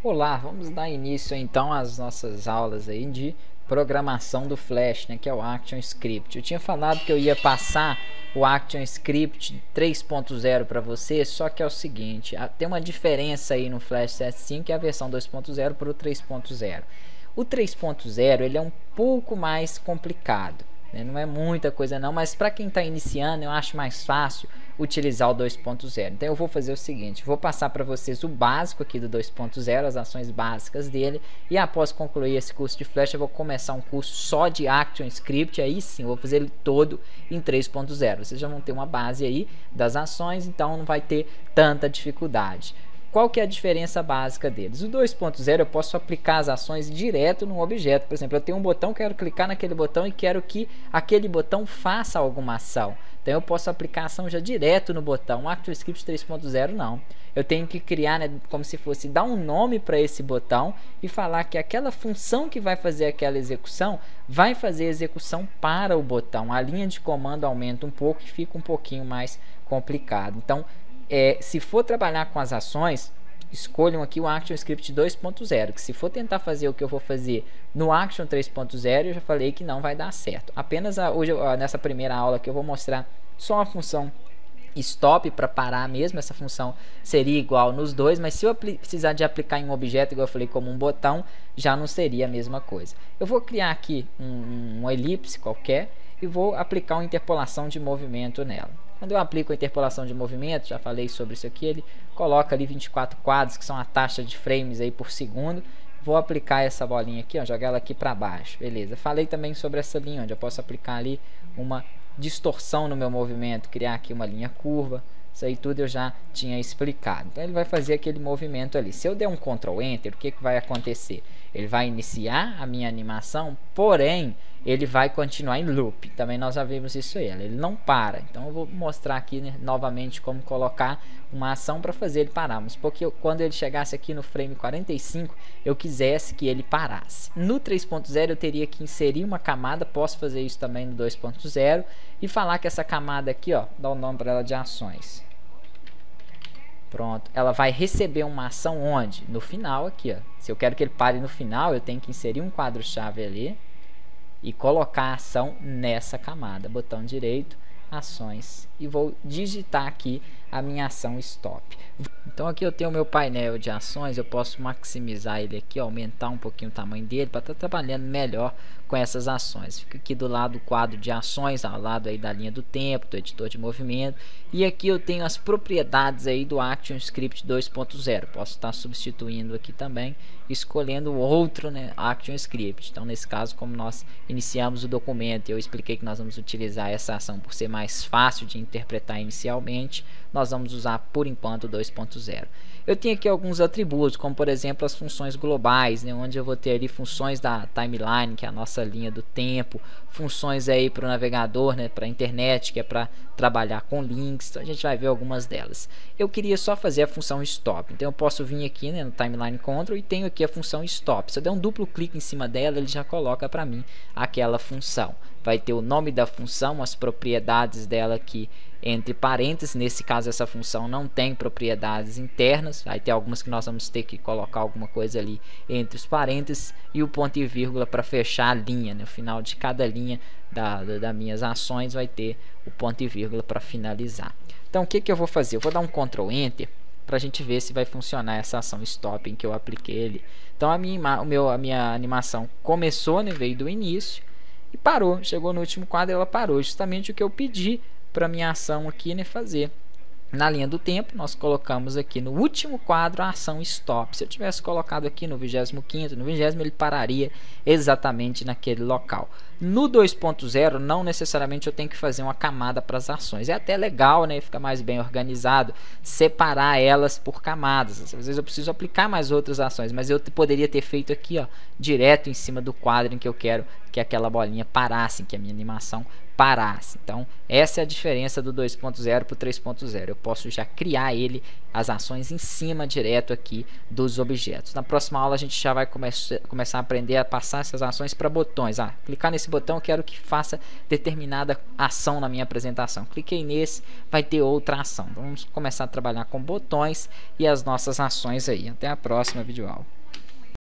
Olá, vamos dar início então às nossas aulas aí de programação do Flash, né, que é o ActionScript. Eu tinha falado que eu ia passar o ActionScript 3.0 para você, só que é o seguinte, tem uma diferença aí no Flash 7.5, que é a versão 2.0 para o 3.0. O 3.0 ele é um pouco mais complicado, né? Não é muita coisa não, mas para quem está iniciando eu acho mais fácil utilizar o 2.0. Então eu vou fazer o seguinte, vou passar para vocês o básico aqui do 2.0, as ações básicas dele, e após concluir esse curso de Flash eu vou começar um curso só de ActionScript, aí sim eu vou fazer ele todo em 3.0. Vocês já vão ter uma base aí das ações, então não vai ter tanta dificuldade. Qual que é a diferença básica deles? O 2.0 eu posso aplicar as ações direto no objeto. Por exemplo, eu tenho um botão, quero clicar naquele botão e quero que aquele botão faça alguma ação. Então eu posso aplicar a ação já direto no botão. O ActionScript 3.0 não. Eu tenho que criar, né, como se fosse dar um nome para esse botão e falar que aquela função que vai fazer aquela execução vai fazer a execução para o botão. A linha de comando aumenta um pouco e fica um pouquinho mais complicado. Então, se for trabalhar com as ações, escolham aqui o ActionScript 2.0, que se for tentar fazer o que eu vou fazer no Action 3.0, eu já falei que não vai dar certo. Apenas hoje, nessa primeira aula que eu vou mostrar só a função stop para parar mesmo, essa função seria igual nos dois, mas se eu precisar de aplicar em um objeto, igual eu falei, como um botão, já não seria a mesma coisa. Eu vou criar aqui uma elipse qualquer e vou aplicar uma interpolação de movimento nela. Quando eu aplico a interpolação de movimento, já falei sobre isso aqui, ele coloca ali 24 quadros, que são a taxa de frames aí por segundo. Vou aplicar essa bolinha aqui, ó, jogar ela aqui para baixo, beleza. Falei também sobre essa linha, onde eu posso aplicar ali uma distorção no meu movimento, criar aqui uma linha curva. Isso aí tudo eu já tinha explicado. Então ele vai fazer aquele movimento ali. Se eu der um Ctrl Enter, o que vai acontecer? Ele vai iniciar a minha animação, porém ele vai continuar em loop. Também nós já vimos isso aí, ele não para. Então eu vou mostrar aqui, né, novamente como colocar uma ação para fazer ele parar. Mas porque quando ele chegasse aqui no frame 45, eu quisesse que ele parasse. No 3.0 eu teria que inserir uma camada, posso fazer isso também no 2.0 e falar que essa camada aqui, ó, dá o nome para ela de ações. Pronto, ela vai receber uma ação onde? No final aqui, ó. Se eu quero que ele pare no final, eu tenho que inserir um quadro-chave ali e colocar a ação nessa camada. Botão direito, ações, e vou digitar aqui a minha ação stop. Então aqui eu tenho o meu painel de ações, eu posso maximizar ele aqui, aumentar um pouquinho o tamanho dele para estar trabalhando melhor com essas ações. Fica aqui do lado do quadro de ações, ao lado aí da linha do tempo, do editor de movimento, e aqui eu tenho as propriedades aí do ActionScript 2.0. Posso estar substituindo aqui também, escolhendo outro, né, ActionScript. Então nesse caso, como nós iniciamos o documento, eu expliquei que nós vamos utilizar essa ação por ser mais fácil de interpretar inicialmente, nós vamos usar por enquanto o 2.0. Eu tenho aqui alguns atributos, como por exemplo as funções globais, né, onde eu vou ter ali funções da timeline, que é a nossa linha do tempo, funções aí para o navegador, né, para a internet, que é para trabalhar com links. Então a gente vai ver algumas delas. Eu queria só fazer a função stop, então eu posso vir aqui, né, no timeline control e tenho aqui a função stop. Se eu der um duplo clique em cima dela, ele já coloca para mim aquela função. Vai ter o nome da função, as propriedades dela aqui entre parênteses. Nesse caso essa função não tem propriedades internas, vai ter algumas que nós vamos ter que colocar alguma coisa ali entre os parênteses, e o ponto e vírgula para fechar a linha, né? No final de cada linha das minhas ações vai ter o ponto e vírgula para finalizar. Então o que eu vou fazer? Eu vou dar um Ctrl Enter para a gente ver se vai funcionar essa ação stop em que eu apliquei ali. Então a minha animação começou, né, veio do início e parou, chegou no último quadro, ela parou, justamente o que eu pedi para minha ação aqui, né, fazer. Na linha do tempo, nós colocamos aqui no último quadro a ação stop. Se eu tivesse colocado aqui no 25º, no 20º, ele pararia exatamente naquele local. No 2.0, não necessariamente eu tenho que fazer uma camada para as ações. É até legal, né? Fica mais bem organizado, separar elas por camadas. Às vezes eu preciso aplicar mais outras ações, mas eu poderia ter feito aqui, ó, direto em cima do quadro em que eu quero que aquela bolinha parasse, que a minha animação parasse. Então essa é a diferença do 2.0 para o 3.0. Eu posso já criar as ações em cima direto aqui dos objetos. Na próxima aula a gente já vai começar a aprender a passar essas ações para botões. Clicar nesse botão, eu quero que faça determinada ação na minha apresentação. Cliquei nesse, vai ter outra ação. Então, vamos começar a trabalhar com botões e as nossas ações aí. Até a próxima videoaula.